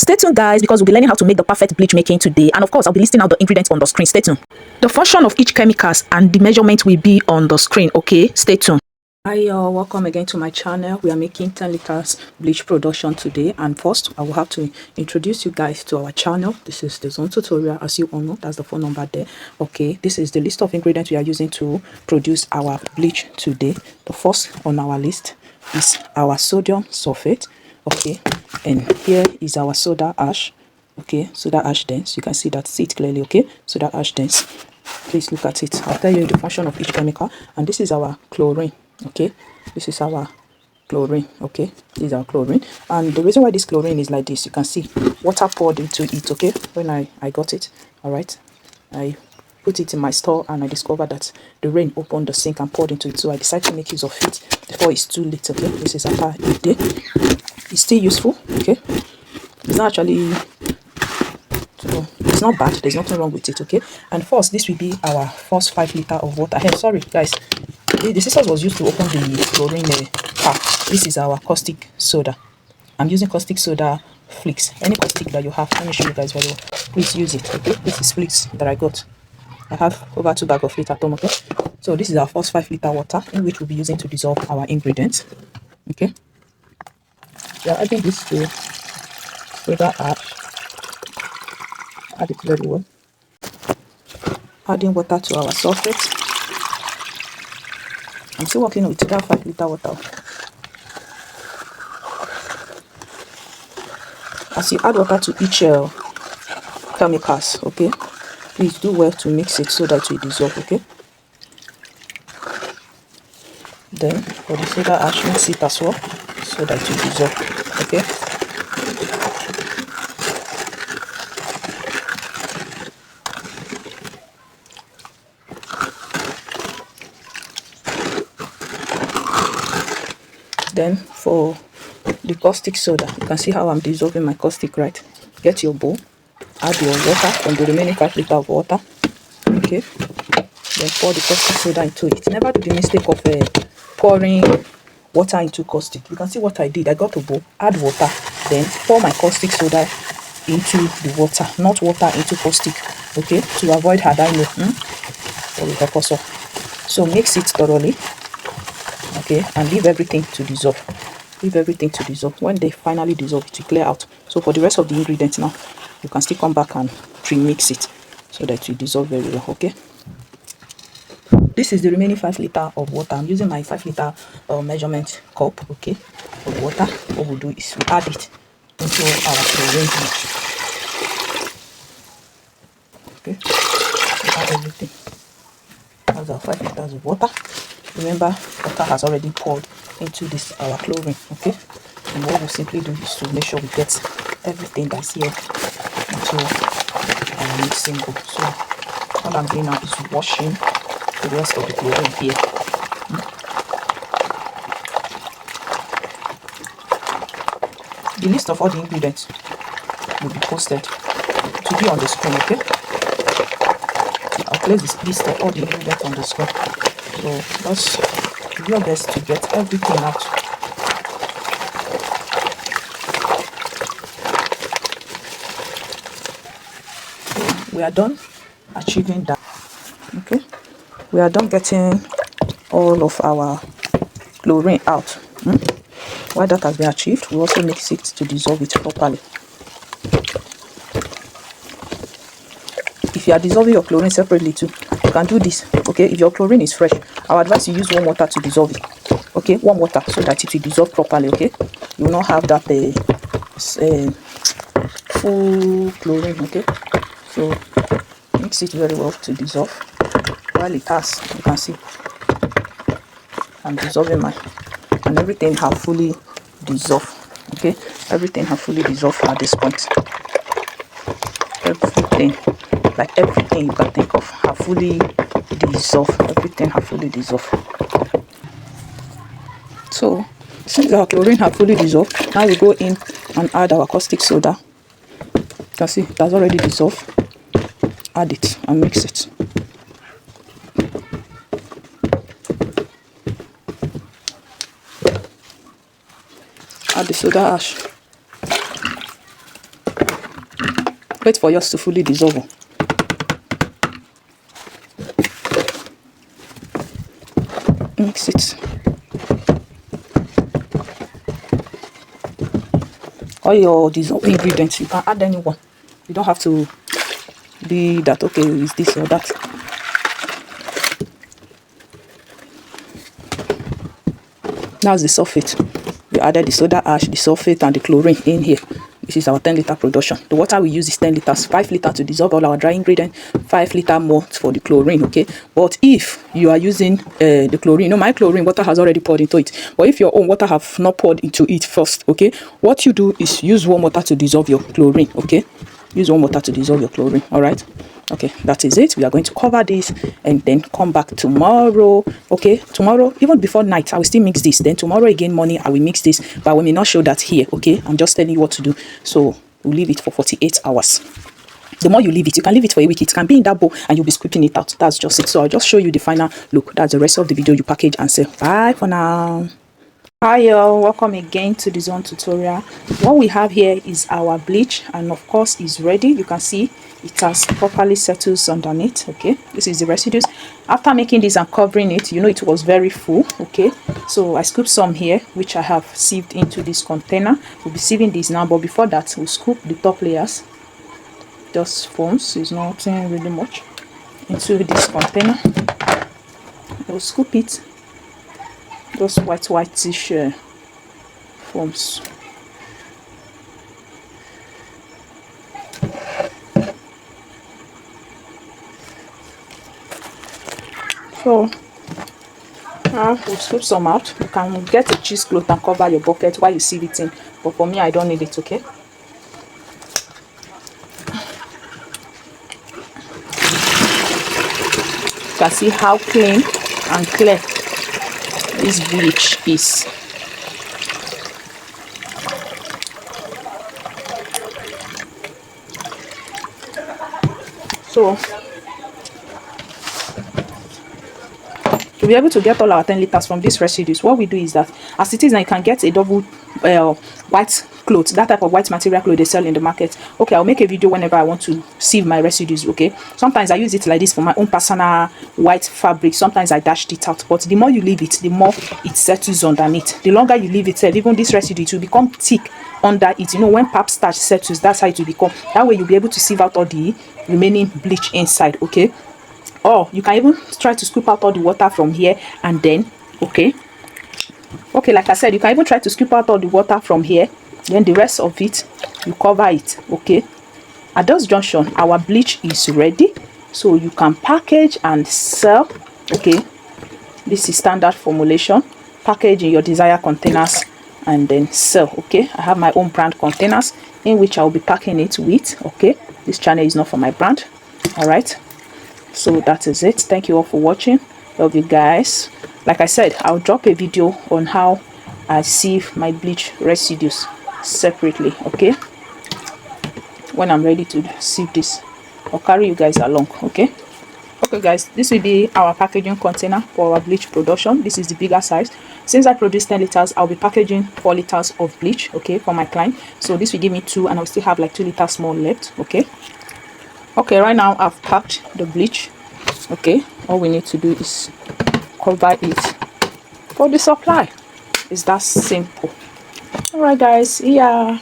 Stay tuned, guys, because we'll be learning how to make the perfect bleach making today. And of course, I'll be listing out the ingredients on the screen. Stay tuned. The function of each chemicals and the measurement will be on the screen. Okay, stay tuned. Hi y'all, welcome again to my channel. We are making 10 liters bleach production today, and first I will have to introduce you guys to our channel. This is the Zone tutorial. As you all know, that's the phone number there. Okay, this is the list of ingredients we are using to produce our bleach today. The first on our list is our sodium sulphate. Okay, and here is our soda ash. Okay, soda ash dense. You can see that, see it clearly. Okay, soda ash dense. Please look at it. I'll tell you the function of each chemical. And this is our chlorine. Okay, this is our chlorine. Okay, this is our chlorine, and the reason why this chlorine is like this, you can see water poured into it. Okay, when I got it, all right, I put it in my store and I discovered that the rain opened the sink and poured into it, so I decided to make use of it before it's too late. Okay, this is after a day. It's still useful. Okay, it's not actually, so it's not bad, there's nothing wrong with it. Okay, and first, this will be our first 5 liters of water. Hey, sorry guys, the scissors was used to open the chlorine cap. This is our caustic soda. I'm using caustic soda flakes. Any caustic that you have, let me show you guys very well. Please use it. Okay, this is flakes that I got. I have over 2 bags of it at home. Okay, so this is our first 5 liter water, in which we'll be using to dissolve our ingredients. Okay, we are adding this to soda ash. Add it very well. Adding water to our sulphate. I'm still working with that 5 liter water. As you add water to each chemicals, okay, please do well to mix it so that it will dissolve. Okay, then for the soda ash, mix it as well so that it will dissolve. Okay, then for the caustic soda, you can see how I'm dissolving my caustic, right? Get your bowl, add your water from the remaining 5 liters of water. Okay, then pour the caustic soda into it. Never do the mistake of pouring water into caustic. You can see what I did. I got a bowl, add water, then pour my caustic soda into the water, not water into caustic. Okay, to avoid hadino. That will help us all. So mix it thoroughly. Okay, and leave everything to dissolve. Leave everything to dissolve. When they finally dissolve, it will clear out. So for the rest of the ingredients now, you can still come back and pre-mix it so that it will dissolve very well. Okay, this is the remaining 5 liters of water. I'm using my 5 liter measurement cup, okay, of water. What we'll do is we add it into our chlorine. Okay, we add everything. That's our 5 liters of water. Remember, water has already poured into this our chlorine. Okay, and what we'll simply do is to make sure we get everything that's here into our mixing bowl. So all I'm doing now is washing the rest of the chlorine here. The list of all the ingredients will be posted to be on the screen. Okay, so I'll place this list of all the ingredients on the screen. So let's do your best to get everything out. So we are done achieving that. Okay, we are done getting all of our chlorine out. While that has been achieved, we also mix it to dissolve it properly. If you are dissolving your chlorine separately too, you can do this. Okay, if your chlorine is fresh, I would advise you use warm water to dissolve it. Okay, warm water so that it will dissolve properly. Okay, you will not have that full chlorine. Okay, so mix it very well to dissolve. While it has, you can see I'm dissolving mine, and everything have fully dissolved. Okay, everything have fully dissolved at this point. Everything, like everything you can think of, have fully dissolved. Everything have fully dissolved. So since our chlorine have fully dissolved, now we go in and add our caustic soda. You can see it has already dissolved. Add it and mix it. Add the soda ash. Wait for yours to fully dissolve. Mix it. All your dissolve ingredients, you can add anyone. You don't have to be that, okay, is this or that. That's the sulphate. We added the soda ash, the sulphate, and the chlorine in here. This is our 10-liter production. The water we use is 10 liters, 5 liters to dissolve all our dry ingredients, 5 liters more for the chlorine, okay? But if you are using the chlorine, you know, my chlorine, water has already poured into it. But if your own water have not poured into it first, okay, what you do is use warm water to dissolve your chlorine, okay? Use warm water to dissolve your chlorine, all right? Okay, that is it. We are going to cover this and then come back tomorrow. Okay, tomorrow, even before night, I will still mix this. Then tomorrow again morning, I will mix this, but we may not show that here. Okay, I'm just telling you what to do. So we'll leave it for 48 hours. The more you leave it, you can leave it for a week. It can be in that bowl and you'll be scooping it out. That's just it. So I'll just show you the final look. That's the rest of the video. You package and sell. Bye for now. Hi y'all, welcome again to the D'zone tutorial. What we have here is our bleach, and of course is ready. You can see it has properly settled underneath. Okay, this is the residues. After making this and covering it, you know it was very full. Okay, so I scooped some here which I have sieved into this container. We'll be sieving this now, but before that we'll scoop the top layers, just foams, is nothing really much, into this container. We'll scoop it, those whitish foams. So now we'll scoop some out. You can get a cheesecloth and cover your bucket while you sieve it in, but for me I don't need it. Okay, you can see how clean and clear this bleach is. So to be able to get all our 10 liters from these residues, what we do is that as it is now, you can get a double white cloth, that type of white material cloth they sell in the market. Okay, I'll make a video whenever I want to sieve my residues. Okay, sometimes I use it like this for my own personal white fabric. Sometimes I dashed it out, but the more you leave it, the more it settles underneath. The longer you leave it, even this residue, it will become thick under it. You know, when pap starch settles, that's how it will become. That way you'll be able to sieve out all the remaining bleach inside. Okay, or you can even try to scoop out all the water from here and then okay, like I said, you can even try to scoop out all the water from here, then the rest of it you cover it. Okay, at this junction our bleach is ready, so you can package and sell. Okay, this is standard formulation. Package in your desired containers and then sell. Okay, I have my own brand containers in which I will be packing it with. Okay, this channel is not for my brand. All right, so that is it. Thank you all for watching. Love you guys. Like I said, I'll drop a video on how I sieve my bleach residues separately. Okay, when I'm ready to sieve this, I'll carry you guys along. Okay, guys, this will be our packaging container for our bleach production. This is the bigger size. Since I produce 10 liters, I'll be packaging 4 liters of bleach, okay, for my client. So this will give me 2, and I'll still have like 2 liters more left. Okay, right now I've packed the bleach. Okay, all we need to do is cover it for the supply. It's that simple. All right guys, yeah.